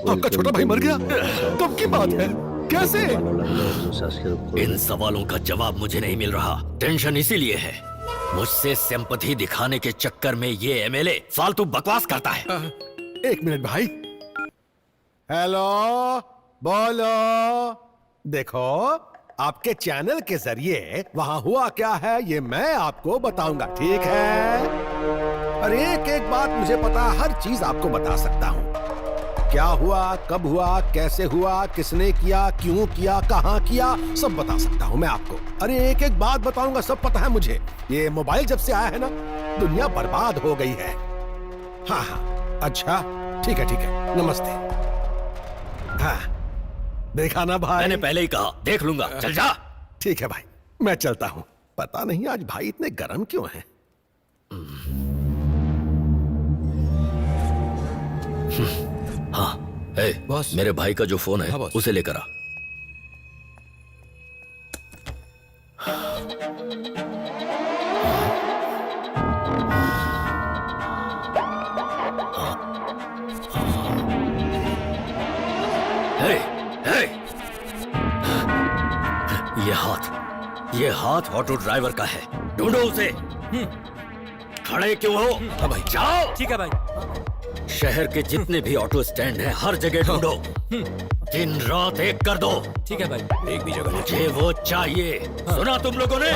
आपका छोटा भाई मर गया? कब की बात है? कैसे? इन सवालों का जवाब मुझे नहीं मिल रहा। टेंशन इसीलिए है, मुझसे सिंपैथी दिखाने के चक्कर में ये एमएलए फालतू बकवास करता है। एक मिनट भाई। हेलो, बोलो। देखो, आपके चैनल के जरिए वहां हुआ क्या है ये मैं आपको बताऊंगा, ठीक है? और एक एक बात मुझे पता, हर चीज आपको बता सकता हूं। क्या हुआ, कब हुआ, कैसे हुआ, किसने किया, क्यों किया, कहां किया, सब बता सकता हूं मैं आपको। अरे एक एक बात बताऊंगा, सब पता है मुझे। ये मोबाइल जब से आया है ना, दुनिया बर्बाद हो गई है। हाँ हाँ, अच्छा, ठीक है, नमस्ते। हाँ, देखा ना भाई, मैंने पहले ही कहा, देख लूंगा, चल जा। ठीक है भाई, मैं चलता हूं। पता नहीं आज भाई इतने गर्म क्यों हैं। हाँ, ए, बॉस। मेरे भाई का जो फोन है, हाँ, बॉस। उसे लेकर आ। हे, हे। ये हाथ ऑटो ड्राइवर का है, ढूंढो उसे। खड़े क्यों हो? हाँ भाई। जाओ। ठीक है भाई। शहर के जितने भी ऑटो स्टैंड हैं, हर जगह ढूंढो। दिन रात एक कर दो। ठीक है भाई। एक भी जगह नहीं। मुझे वो चाहिए। सुना तुम लोगों ने?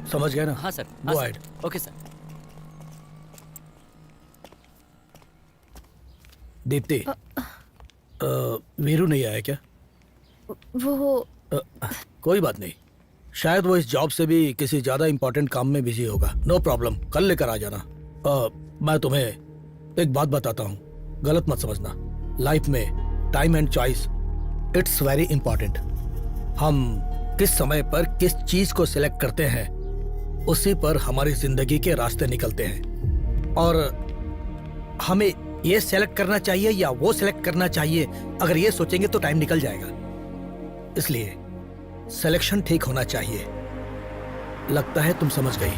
समझ गया ना? हाँ sir. Go ahead. Okay sir. Deepti, Veeru नहीं आया क्या? वो कोई बात नहीं, शायद वो इस जॉब से भी किसी ज्यादा इंपॉर्टेंट काम में बिजी होगा। नो प्रॉब्लम, कल लेकर आ जाना। मैं तुम्हें एक बात बताता हूँ, गलत मत समझना। लाइफ में time and choice it's very important. हम किस समय पर किस चीज को सिलेक्ट करते हैं, उसी पर हमारी जिंदगी के रास्ते निकलते हैं। और हमें ये सेलेक्ट करना चाहिए या वो सिलेक्ट करना चाहिए, अगर ये सोचेंगे तो टाइम निकल जाएगा। इसलिए सिलेक्शन ठीक होना चाहिए। लगता है तुम समझ गई।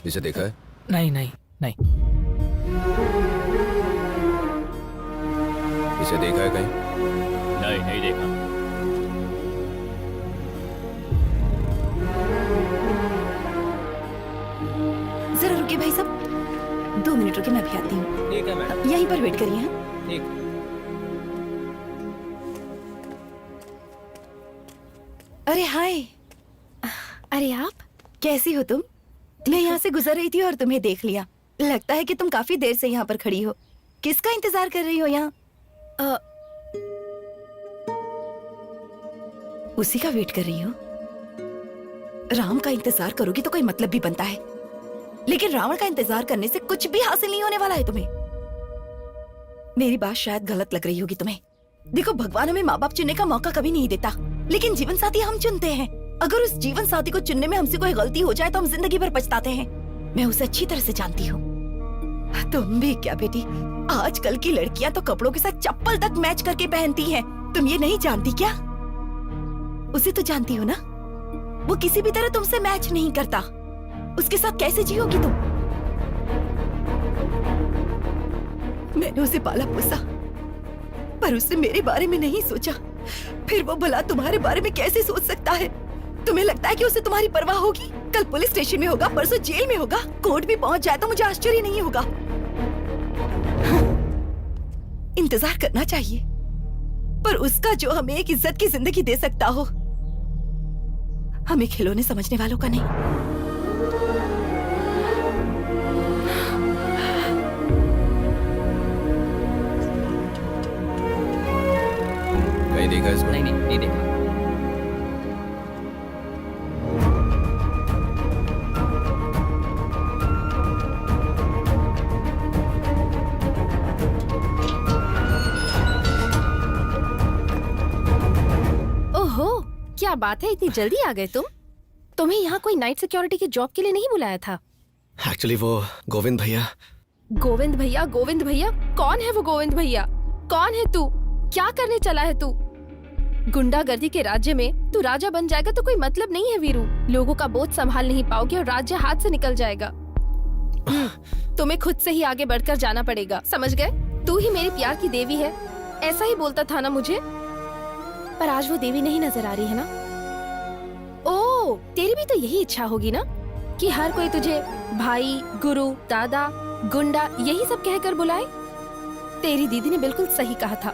इसे देखा है? नहीं नहीं नहीं। इसे देखा है कहीं? नहीं, नहीं देखा। जरा रुकिए भाई साहब, 2 मिनट रुकिए, मैं भी आती हूँ। ठीक है मैडम। यहीं पर वेट करिए। हाँ? ठीक। अरे हाय। अरे आप कैसी हो तुम? मैं यहाँ से गुजर रही थी और तुम्हें देख लिया। लगता है कि तुम काफी देर से यहाँ पर खड़ी हो। किसका इंतजार कर रही हो यहाँ? उसी का वेट कर रही हो? राम का इंतजार करोगी तो कोई मतलब भी बनता है, लेकिन रावण का इंतजार करने से कुछ भी हासिल नहीं होने वाला है तुम्हें। मेरी बात शायद गलत लग रही होगी तुम्हें। देखो, भगवान हमें माँ बाप चुनने का मौका कभी नहीं देता, लेकिन जीवन साथी हम चुनते हैं। अगर उस जीवन साथी को चुनने में हमसे कोई गलती हो जाए तो हम जिंदगी भर पछताते हैं। मैं उसे अच्छी तरह से जानती हूँ। तुम भी क्या बेटी, आजकल की लड़कियां तो कपड़ों के साथ चप्पल तक मैच करके पहनती हैं। तुम ये नहीं जानती क्या? उसे तो जानती हो ना, वो किसी भी तरह तुमसे मैच नहीं करता। उसके साथ कैसे जियोगी तुम? मैंने उसे पाला पोसा, पर उसने मेरे बारे में नहीं सोचा। फिर वो भला तुम्हारे बारे में कैसे सोच सकता है? तुम्हें लगता है कि उसे तुम्हारी परवाह होगी? कल पुलिस स्टेशन में होगा, परसों जेल में होगा, कोर्ट भी पहुंच जाए तो मुझे आश्चर्य नहीं होगा। इंतजार करना चाहिए, पर उसका जो हमें एक इज्जत की जिंदगी दे सकता हो। हमें खिलौने समझने वालों का नहीं। कहीं देखा इसको? नहीं नहीं, नहीं देखा। क्या बात है, इतनी जल्दी आ गए तुम? तुम्हें यहाँ कोई नाइट सिक्योरिटी की जॉब के लिए नहीं बुलाया था? एक्चुअली वो गोविंद भैया। गोविंद भैया, गोविंद भैया? कौन है वो गोविंद भैया? कौन है तू? क्या करने चला है तू? गुंडागर्दी के राज्य में तू राजा बन जाएगा तो कोई मतलब नहीं है वीरू। लोगों का बोझ संभाल नहीं पाओगे और राज्य हाथ से निकल जाएगा। तुम्हें खुद से ही आगे बढ़कर जाना पड़ेगा, समझ गए? तू ही मेरे प्यार की देवी है, ऐसा ही बोलता था ना मुझे। पर आज वो देवी नहीं नजर आ रही है ना? ओ, तेरी भी तो यही इच्छा होगी ना कि हर कोई तुझे भाई, गुरु, दादा, गुंडा यही सब कहकर बुलाए। तेरी दीदी ने बिल्कुल सही कहा था।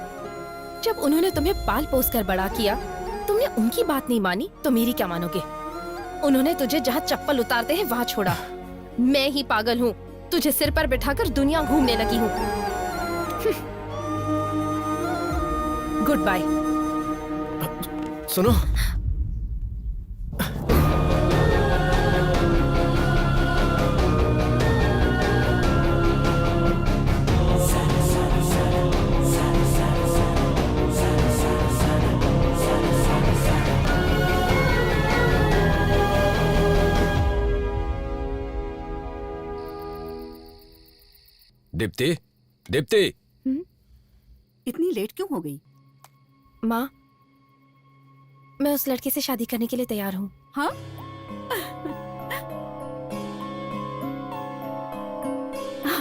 जब उन्होंने तुम्हें पाल पोस कर बड़ा किया, तुमने उनकी बात नहीं मानी तो मेरी क्या मानोगे? उन्होंने तुझे जहाँ चप्पल उतारते हैं वहाँ छोड़ा। मैं ही पागल हूँ, तुझे सिर पर बिठाकर दुनिया घूमने लगी हूँ। Good bye. सुनो, दीप्ति, दीप्ति। इतनी लेट क्यों हो गई? माँ, मैं उस लड़के से शादी करने के लिए तैयार हूँ। हाँ?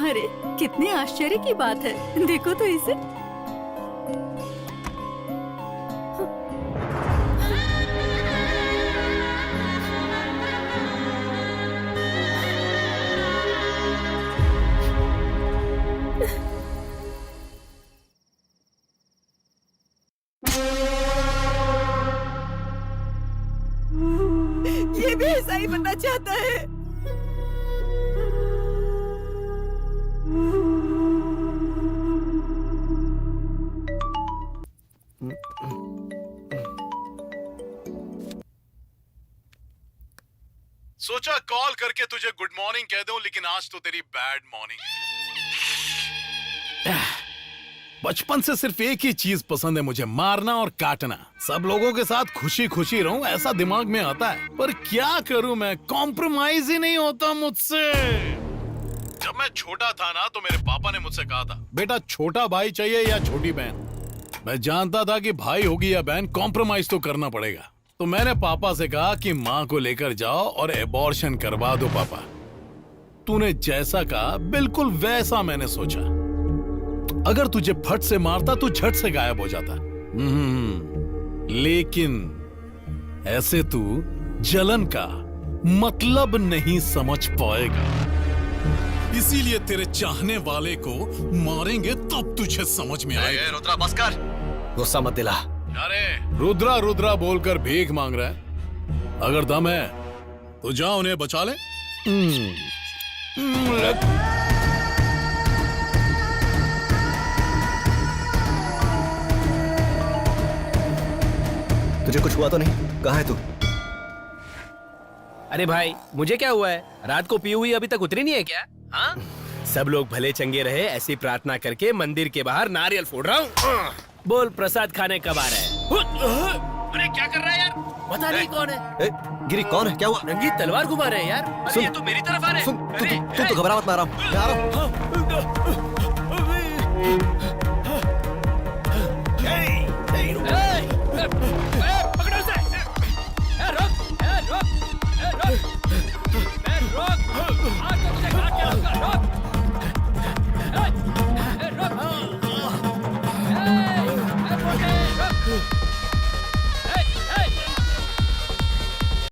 अरे कितने आश्चर्य की बात है, देखो तो इसे। ये भी ऐसा ही बनना चाहता है। सोचा कॉल करके तुझे गुड मॉर्निंग कह दूं, लेकिन आज तो तेरी बैड मॉर्निंग है। बचपन से सिर्फ एक ही चीज पसंद है मुझे, मारना और काटना। सब लोगों के साथ खुशी खुशी रहूं ऐसा दिमाग में आता है, पर क्या करूं मैं, कॉम्प्रोमाइज ही नहीं होता मुझसे। जब मैं छोटा था ना तो मेरे पापा ने मुझसे कहा था, बेटा छोटा भाई चाहिए या छोटी बहन। मैं जानता था कि भाई होगी या बहन, कॉम्प्रोमाइज तो करना पड़ेगा। तो मैंने पापा से कहा कि माँ को लेकर जाओ और एबॉर्शन करवा दो। पापा, तूने जैसा कहा बिल्कुल वैसा मैंने सोचा। अगर तुझे फट से मारता तो झट से गायब हो जाता। लेकिन ऐसे तू जलन का मतलब नहीं समझ पाएगा। इसीलिए तेरे चाहने वाले को मारेंगे तब तुझे समझ में आएगा। रुद्रा बस कर, गुस्सा मत दिला। अरे रुद्रा रुद्रा बोलकर भीख मांग रहा है। अगर दम है तो जा उन्हें बचा ले। तुझे कुछ हुआ तो नहीं? कहाँ है तू? अरे भाई, मुझे क्या हुआ है? रात को पी हुई अभी तक उतरी नहीं है क्या? हाँ? सब लोग भले चंगे रहे ऐसी प्रार्थना करके मंदिर के बाहर नारियल फोड़ रहा हूँ। बोल, प्रसाद खाने कब आ रहा है? अरे क्या कर रहा है यार? पता नहीं कौन है। गिरी कौन है? क्या हुआ? रंगीत तलवार घुमा रहे हैं यार। अरे ये तो मेरी तरफ आ रहे हैं। सुन, तू तो घबरा मत, मैं आ रहा हूँ।